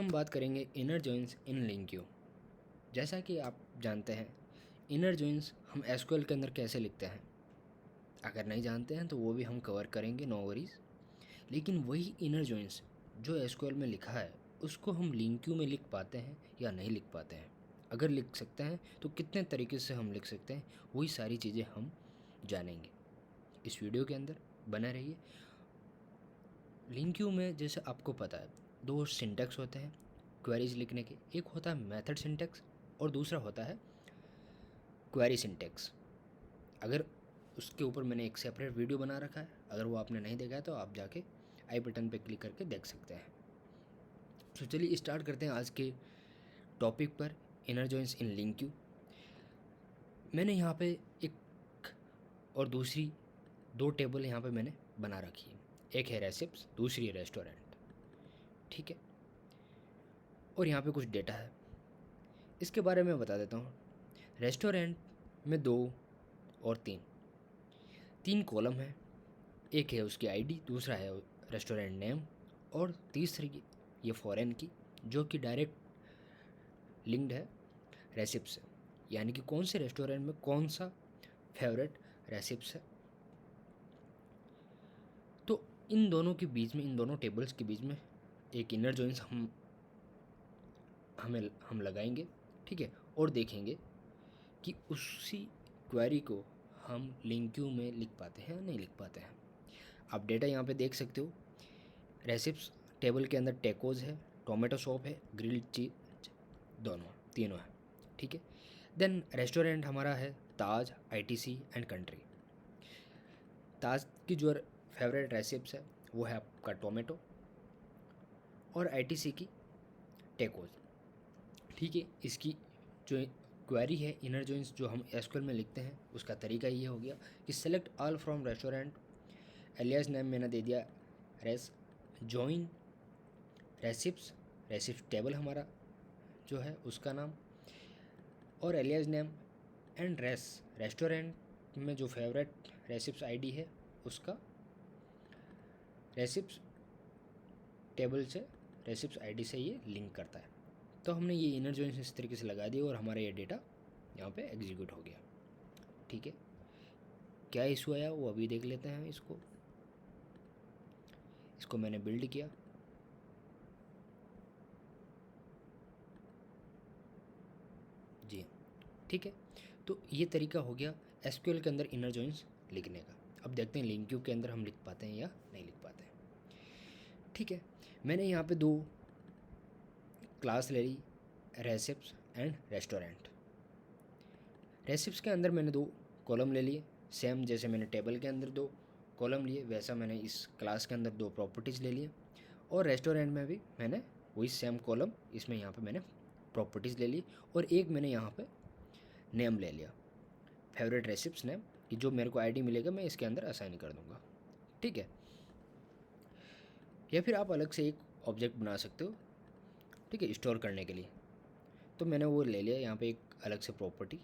हम बात करेंगे इनर जॉइंस इन लिंक्यू। जैसा कि आप जानते हैं इनर जॉइंस हम एसक्यूएल के अंदर कैसे लिखते हैं, अगर नहीं जानते हैं तो वो भी हम कवर करेंगे, नो वरीज। लेकिन वही इनर जॉइंस जो एसक्यूएल में लिखा है उसको हम लिंक्यू में लिख पाते हैं या नहीं लिख पाते हैं। अगर लिख सकते हैं तो कितने तरीके से हम लिख सकते हैं, वही सारी चीज़ें हम जानेंगे इस वीडियो के अंदर। बने रहिए। लिंक्यू में जैसे आपको पता है दो सिंटैक्स होते हैं क्वेरीज लिखने के, एक होता है मेथड सिंटैक्स और दूसरा होता है क्वेरी सिंटैक्स। अगर उसके ऊपर मैंने एक सेपरेट वीडियो बना रखा है, अगर वो आपने नहीं देखा है तो आप जाके आई बटन पे क्लिक करके देख सकते हैं। तो चलिए स्टार्ट करते हैं आज के टॉपिक पर, इनर जॉइंस इन लिंक्यू। मैंने यहाँ पे एक और दूसरी दो टेबल यहाँ पे मैंने बना रखी है, एक है रेसिप्स, दूसरी है रेस्टोरेंट, ठीक है। और यहाँ पे कुछ डेटा है, इसके बारे में बता देता हूँ। रेस्टोरेंट में 2 और 3 कॉलम है, एक है उसकी आईडी, दूसरा है रेस्टोरेंट नेम और तीसरी ये फॉरेन की जो कि डायरेक्ट लिंक्ड है रेसिप्स से, यानी कि कौन से रेस्टोरेंट में कौन सा फेवरेट रेसिप्स है। तो इन दोनों के बीच में, इन दोनों टेबल्स के बीच में एक इनर जॉइंस हम लगाएंगे, ठीक है। और देखेंगे कि उसी क्वेरी को हम लिंक्यू में लिख पाते हैं या नहीं लिख पाते हैं। आप डेटा यहाँ पे देख सकते हो। रेसिप्स टेबल के अंदर टैकोज है, टोमेटो सॉप है, ग्रिल्ड चीज, तीनों है, ठीक है। देन रेस्टोरेंट हमारा है ताज, आईटीसी एंड कंट्री। ताज की जो फेवरेट रेसिप्स है वो है आपका टोमेटो और आईटीसी की टैकोज, ठीक है। इसकी जो क्वेरी है इनर जॉइंस जो हम एसक्यूएल में लिखते हैं उसका तरीका ये हो गया कि select all from restaurant, alias name मैंने दे दिया res, join recipes, recipes table हमारा जो है उसका नाम, और एलियास नेम एंड रेस्टोरेंट में जो फेवरेट रेसिप्स आईडी है उसका रेसिप्स टेबल से, रेसिप्स आईडी से ये लिंक करता है। तो हमने ये इनर जॉइंस इस तरीके से लगा दिया और हमारा ये डेटा यहाँ पे एग्जीक्यूट हो गया, ठीक है। क्या इशू आया वो अभी देख लेते हैं। इसको मैंने बिल्ड किया, जी ठीक है। तो ये तरीका हो गया एसक्यूएल के अंदर इनर जॉइंस लिखने का। अब देखते हैं लिंक्यू के अंदर हम लिख पाते हैं या नहीं लिख पाते हैं, ठीक है। मैंने यहाँ पे 2 क्लास ले ली, रेसिप्स एंड रेस्टोरेंट। रेसिप्स के अंदर मैंने 2 कॉलम ले लिए, सेम जैसे मैंने टेबल के अंदर 2 कॉलम लिए वैसा मैंने इस क्लास के अंदर 2 प्रॉपर्टीज़ ले लिए। और रेस्टोरेंट में भी मैंने वही सेम कॉलम, इसमें यहाँ पे मैंने प्रॉपर्टीज़ ले ली और एक मैंने यहाँ पे नेम ले लिया, फेवरेट रेसिप्स नेम, कि जो मेरे को आईडी मिलेगा मैं इसके अंदर असाइन कर दूँगा, ठीक है। या फिर आप अलग से एक ऑब्जेक्ट बना सकते हो, ठीक है, स्टोर करने के लिए। तो मैंने वो ले लिया यहाँ पे एक अलग से प्रॉपर्टी।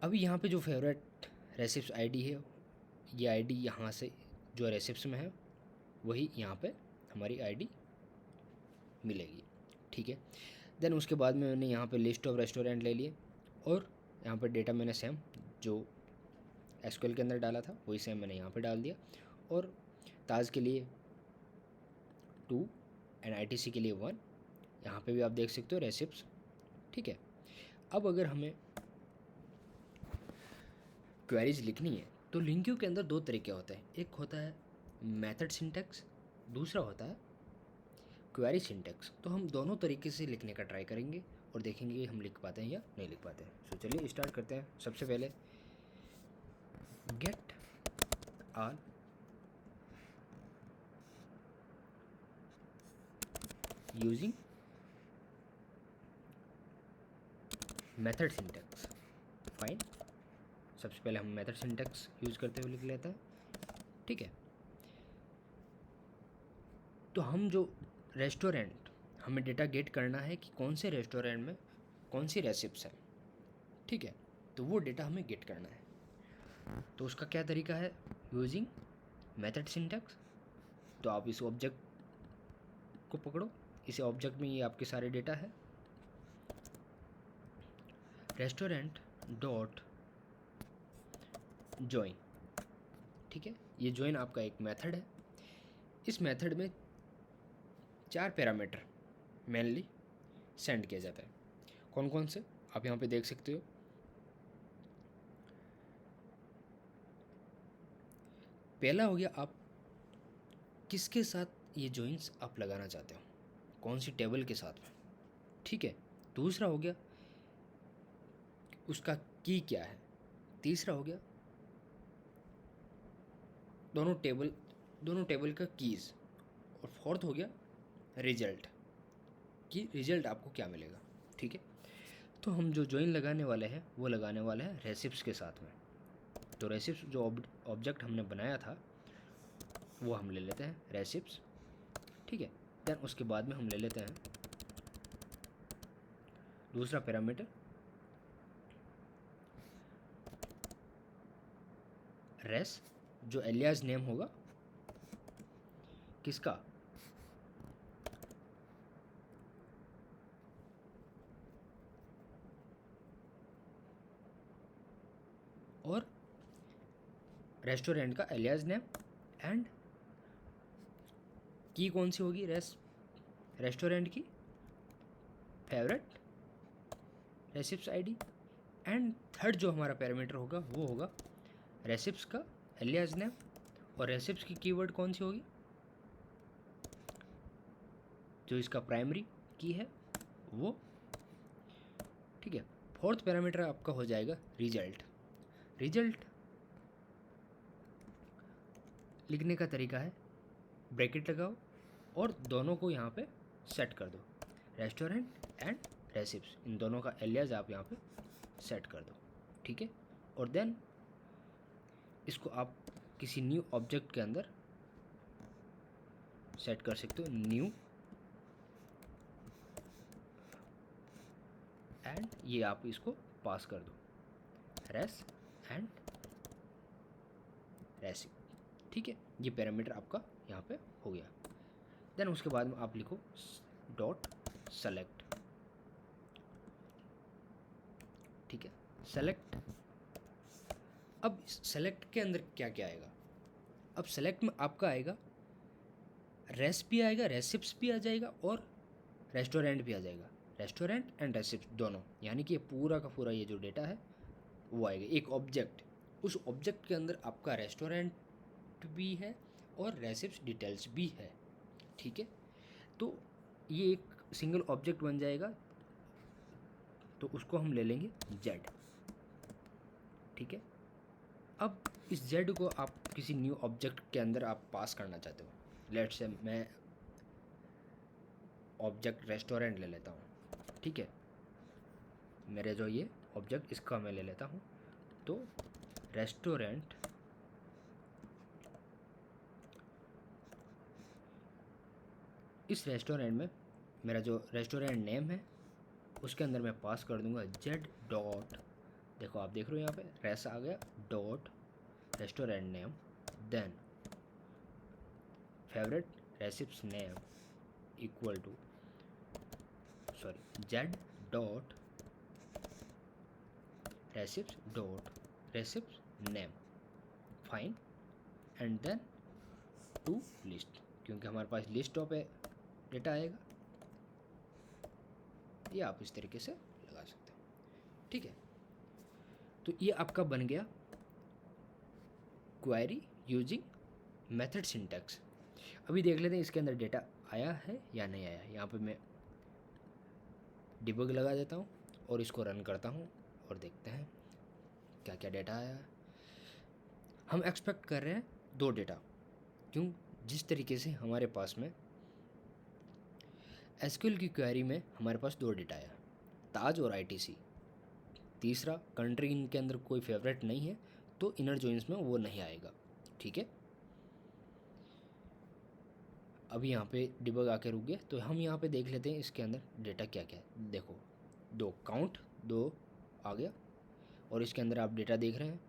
अभी यहाँ पे जो फेवरेट रेसिप्स आईडी है, ये आईडी यहाँ से जो रेसिप्स में है वही यहाँ पे हमारी आईडी मिलेगी, ठीक है। देन उसके बाद में मैंने यहाँ पे लिस्ट ऑफ रेस्टोरेंट ले लिए और यहाँ पे डेटा मैंने सेम जो एसक्यूएल के अंदर डाला था वही सेम मैंने यहाँ पे डाल दिया। और ताज के लिए 2 एंड आईटीसी के लिए 1, यहाँ पे भी आप देख सकते हो रेसिप्स, ठीक है। अब अगर हमें क्वेरीज लिखनी है तो लिंक्यू के अंदर 2 तरीके होते हैं, एक होता है मेथड सिंटैक्स, दूसरा होता है क्वेरी सिंटैक्स। तो हम दोनों तरीके से लिखने का ट्राई करेंगे और देखेंगे कि हम लिख पाते हैं या नहीं लिख पाते हैं। तो चलिए स्टार्ट करते हैं। सबसे पहले get all using method syntax, fine. सबसे पहले हम मेथड सिंटैक्स यूज़ करते हुए लिख लेते हैं, ठीक है। तो हम जो रेस्टोरेंट, हमें डेटा गेट करना है कि कौन से रेस्टोरेंट में कौन सी रेसिप्स है, ठीक है। तो वो डेटा हमें गेट करना है। तो उसका क्या तरीका है, यूजिंग मेथड सिंटैक्स। तो आप इस ऑब्जेक्ट को पकड़ो, इसे ऑब्जेक्ट में ये आपके सारे डेटा है। रेस्टोरेंट डॉट जॉइन, ठीक है, ये जॉइन आपका एक मेथड है। इस मेथड में 4 पैरामीटर मेनली सेंड किया जाता है। कौन कौन से आप यहाँ पे देख सकते हो। पहला हो गया आप किसके साथ ये जॉइंस आप लगाना चाहते हो, कौन सी टेबल के साथ में, ठीक है। दूसरा हो गया उसका की क्या है। तीसरा हो गया दोनों टेबल का कीज़। और फोर्थ हो गया रिजल्ट, कि रिजल्ट आपको क्या मिलेगा, ठीक है। तो हम जो जॉइन लगाने वाले हैं वो लगाने वाले हैं रेसिप्स के साथ में। तो रेसिप्स जो ऑब्जेक्ट हमने बनाया था वो हम ले लेते हैं रेसिप्स, ठीक है। देन उसके बाद में हम ले लेते हैं दूसरा पैरामीटर रेस, जो एलियास नेम होगा किसका, और रेस्टोरेंट का एलियास नेम, एंड की कौन सी होगी, रेस्टोरेंट की फेवरेट रेसिप्स आईडी। एंड थर्ड जो हमारा पैरामीटर होगा वो होगा रेसिप्स का एलियास नेम, और रेसिप्स की कीवर्ड कौन सी होगी, जो इसका प्राइमरी की है वो, ठीक है। फोर्थ पैरामीटर आपका हो जाएगा रिजल्ट। रिजल्ट लिखने का तरीका है ब्रैकेट लगाओ और दोनों को यहाँ पे सेट कर दो, रेस्टोरेंट एंड रेसिप्स, इन दोनों का एलियास आप यहाँ पे सेट कर दो, ठीक है। और देन इसको आप किसी न्यू ऑब्जेक्ट के अंदर सेट कर सकते हो, न्यू, एंड ये आप इसको पास कर दो रेस एंड रेसिप, ठीक है। ये पैरामीटर आपका यहाँ पे हो गया। देन उसके बाद में आप लिखो डॉट सेलेक्ट, ठीक है, सेलेक्ट। अब सेलेक्ट के अंदर क्या क्या आएगा, अब सेलेक्ट में आपका आएगा रेस भी आएगा, रेसिप्स भी आ जाएगा, और रेस्टोरेंट भी आ जाएगा, रेस्टोरेंट एंड रेसिप्स दोनों, यानी कि ये पूरा का पूरा ये जो डेटा है वो आएगा एक ऑब्जेक्ट। उस ऑब्जेक्ट के अंदर आपका रेस्टोरेंट भी है और रेसिप्स डिटेल्स भी है, ठीक है। तो ये एक सिंगल ऑब्जेक्ट बन जाएगा, तो उसको हम ले लेंगे जेड, ठीक है। अब इस जेड को आप किसी न्यू ऑब्जेक्ट के अंदर आप पास करना चाहते हो। लेट्स से मैं ऑब्जेक्ट रेस्टोरेंट ले लेता हूँ, ठीक है। मेरे जो ये ऑब्जेक्ट इसका मैं ले लेता हूँ, तो रेस्टोरेंट इस रेस्टोरेंट में मेरा जो रेस्टोरेंट नेम है उसके अंदर मैं पास कर दूंगा जेड डॉट, देखो आप देख रहे हो यहाँ पे रेस आ गया, dot restaurant name, then favourite recipes name equal to Z dot recipes name fine, and then to list, क्योंकि हमारे पास लिस्ट ऑफ डेटा आएगा। ये आप इस तरीके से लगा सकते हो, ठीक है। तो ये आपका बन गया क्वेरी यूजिंग मेथड सिंटैक्स। अभी देख लेते हैं इसके अंदर डेटा आया है या नहीं आया। यहाँ पे मैं डिबग लगा देता हूँ और इसको रन करता हूँ और देखते हैं क्या क्या डेटा आया है। हम एक्सपेक्ट कर रहे हैं 2 डेटा, क्यों, जिस तरीके से हमारे पास में एसक्यूएल की क्वेरी में हमारे पास 2 डेटा आया, ताज और आईटीसी। तीसरा कंट्री इनके अंदर कोई फेवरेट नहीं है, तो इनर जॉइंस में वो नहीं आएगा, ठीक है। अभी यहाँ पे डिबग आके रुक गया, तो हम यहाँ पे देख लेते हैं इसके अंदर डेटा क्या क्या है। देखो 2 काउंट 2 आ गया, और इसके अंदर आप डेटा देख रहे हैं,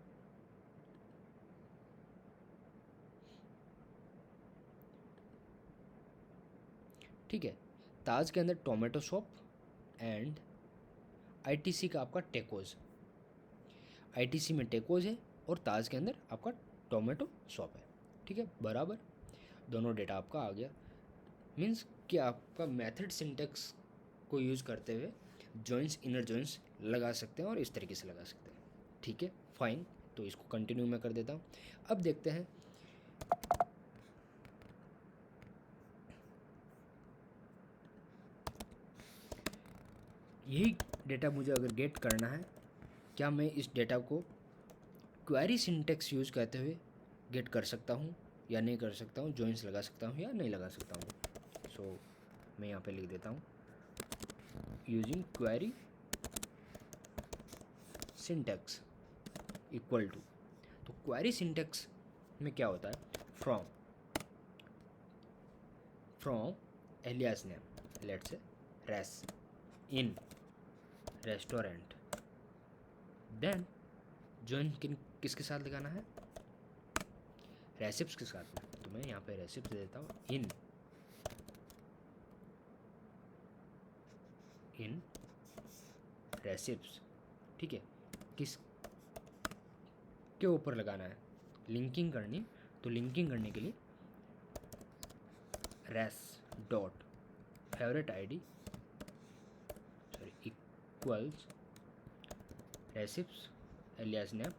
ठीक है। ताज के अंदर टोमेटो शॉप एंड आईटीसी का आपका टेकोज, आईटीसी में टेकोज है और ताज के अंदर आपका टोमेटो शॉप है। ठीक है, बराबर दोनों डेटा आपका आ गया। मीन्स कि आपका मेथड सिंटेक्स को यूज़ करते हुए जॉइंस इनर जॉइंस लगा सकते हैं और इस तरीके से लगा सकते हैं। ठीक है, फाइन, तो इसको कंटिन्यू मैं कर देता हूँ। अब देखते हैं यही डेटा मुझे अगर गेट करना है, क्या मैं इस डेटा को क्वेरी सिंटेक्स यूज़ करते हुए गेट कर सकता हूँ या नहीं कर सकता हूँ, जॉइंस लगा सकता हूँ या नहीं लगा सकता हूँ। सो मैं यहाँ पे लिख देता हूँ using query syntax equal to, तो क्वेरी सिंटेक्स में क्या होता है, फ्रॉम एलियास नेम लेट्स से res in restaurant, then join किसके साथ लगाना है, रेसिप्स के साथ में। तो मैं यहाँ पे रेसिप्स दे देता हूँ इन रेसिप्स। ठीक है, किस के ऊपर लगाना है, लिंकिंग करनी, तो लिंकिंग करने के लिए res dot favourite ID equals recipes alias name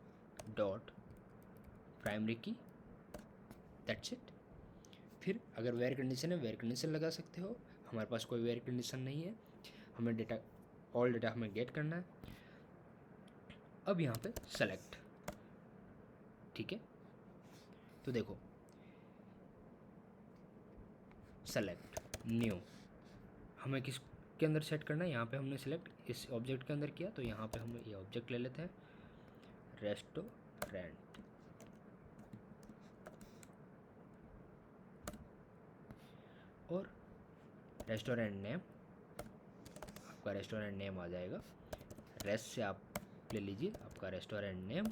dot primary key, that's it. फिर अगर वेयर कंडीशन है, वेयर कंडीशन लगा सकते हो। हमारे पास कोई वेयर कंडीशन नहीं है, हमें डेटा ऑल डेटा हमें गेट करना है। अब यहाँ पे सेलेक्ट, ठीक है, तो देखो सेलेक्ट न्यू, हमें किस के अंदर सेट करना है, यहाँ पे हमने सेलेक्ट इस ऑब्जेक्ट के अंदर किया, तो यहाँ पे हम ये ऑब्जेक्ट ले लेते हैं रेस्टोरेंट, और रेस्टोरेंट नेम, आपका रेस्टोरेंट नेम आ जाएगा। रेस्ट से आप ले लीजिए आपका restaurant name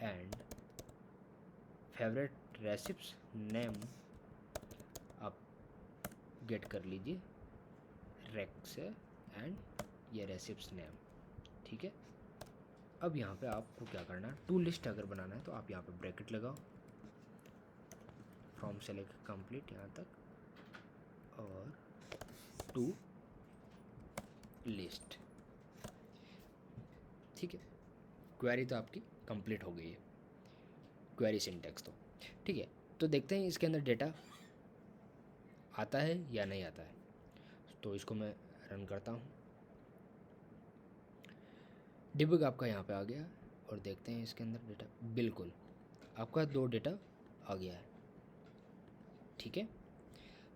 and favourite recipes name आप गेट कर लीजिए रेक से एंड ये रेसिप्स नेम। ठीक है, अब यहाँ पे आपको क्या करना है, टू लिस्ट अगर बनाना है तो आप यहाँ पे ब्रैकेट लगाओ, फ्रॉम सेलेक्ट कंप्लीट यहाँ तक और टू लिस्ट। ठीक है, क्वेरी तो आपकी कंप्लीट हो गई है, क्वेरी सिंटेक्स तो। ठीक है, तो देखते हैं इसके अंदर डेटा आता है या नहीं आता है। तो इसको मैं रन करता हूँ, डिबग आपका यहाँ पे आ गया और देखते हैं इसके अंदर डेटा, बिल्कुल आपका 2 डेटा आ गया है। ठीक है,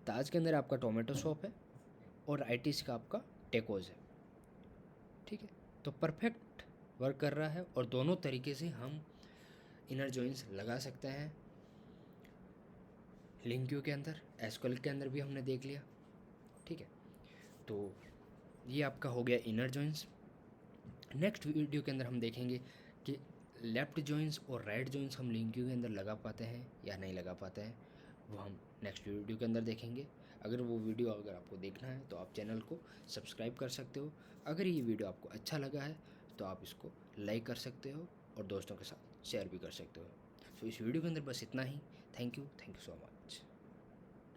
ताज के अंदर आपका टोमेटो शॉप है और आईटीसी का आपका टेकोज है। ठीक है, तो परफेक्ट वर्क कर रहा है और दोनों तरीके से हम इनर जॉइंस लगा सकते हैं। लिंक्यू के अंदर, एसक्यूएल के अंदर भी हमने देख लिया। ठीक है, तो ये आपका हो गया इनर जॉइंस। नेक्स्ट वीडियो के अंदर हम देखेंगे कि लेफ़्ट जॉइंस और राइट जॉइंस हम लिंक्यू के अंदर लगा पाते हैं या नहीं लगा पाते हैं, वो हम नेक्स्ट वीडियो के अंदर देखेंगे। अगर वो वीडियो अगर आपको देखना है तो आप चैनल को सब्सक्राइब कर सकते हो। अगर ये वीडियो आपको अच्छा लगा है तो आप इसको लाइक कर सकते हो और दोस्तों के साथ शेयर भी कर सकते हो। तो इस वीडियो के अंदर बस इतना ही। Thank you so much.